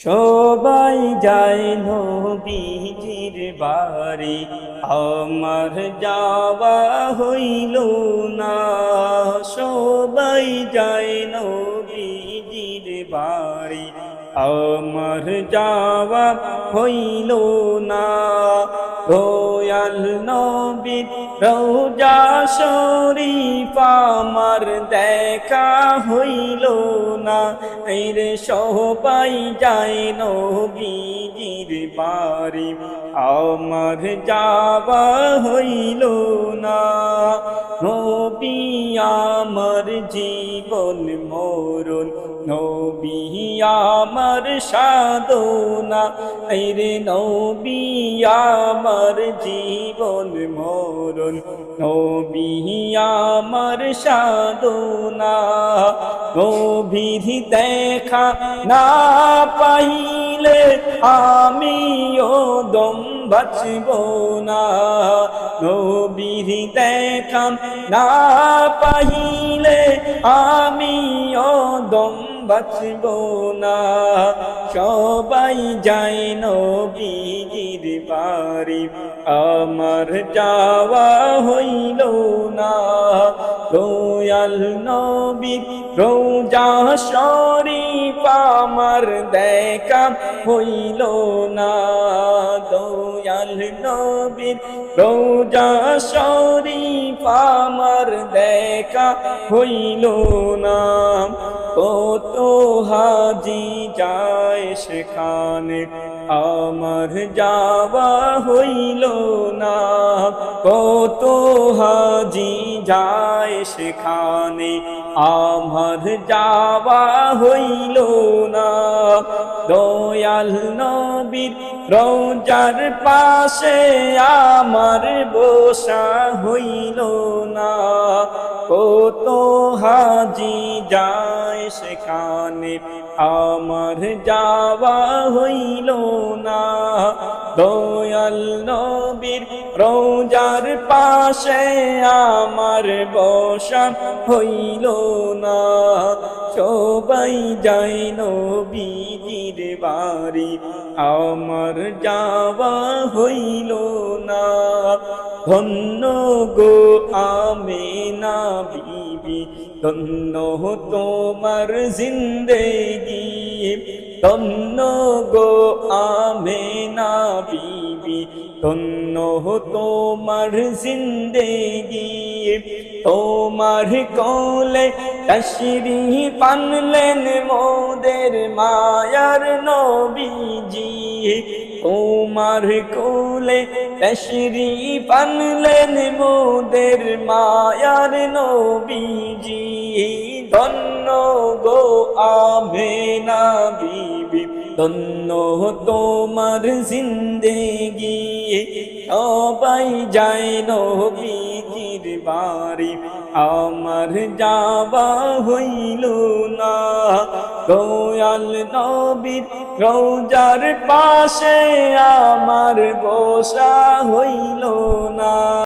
সবাই যায় নবীজির বাড়ি, আমার যাওয়া হইল না। সবাই যায় নবীজির বাড়ি, আমার যাওয়া হইল না। দয়াল নবীর রওজা শরীফ আমার দেখা হইল না। এই রে সবাই যায় নবীজির বাড়ি, আমার যাওয়া হইল না। নবী আমার জীবন মরণ, নবী আমার সাধনা। এই রে নবী আমার জীবন মরণ, নবী আমার সাধনা। নবীর দেখা না পাইলে আমিও দম বাঁচব না। নবীর দেখা না পাইলে আমিও দম বাঁচব না। সবাই যায় নবীজির বাড়ি, আমার যাওয়া হইল না। দয়াল নবীর রওজা শরীফ আমার দেখা হইল না। দয়াল নবীর রওজা শরীফ আমার দেখা হইল না। কত হাজি যায় সেখানে, আমার যাওয়া হইল না। কত হাজি যায় সেখানে, আমার যাওয়া হইল না। দয়াল নবীর রওজার পাশে আমার বসা হইল না। কত হাজি যায় সেখানে, আমার যাওয়া হইল না। দয়াল নবীর রওজার পাশে আমার বসা হইল না। সবাই যায় নবীজির বাড়ি, আমার যাওয়া হইল না। ধন্য গো আমেনা বিবি, ধন্য তোমার জিন্দেগি। ধন্য গো আমেনা বিবি, ধন্য তোমার জিন্দেগি। তোমার কোলে তশরিফ আনলেন মোদের মায়ার নবীজি। তোমার কোলে তশরিফ আনলেন মোদের মায়ার নবীজি। ধন্য গো আমেনা বিবি, ধন্য তোমার জিন্দেগি। সবাই যায় নবীজির বাড়ি, আমার যাওয়া হইল না। দয়াল নবীর রওজার পাশে আমার বসা হইল না।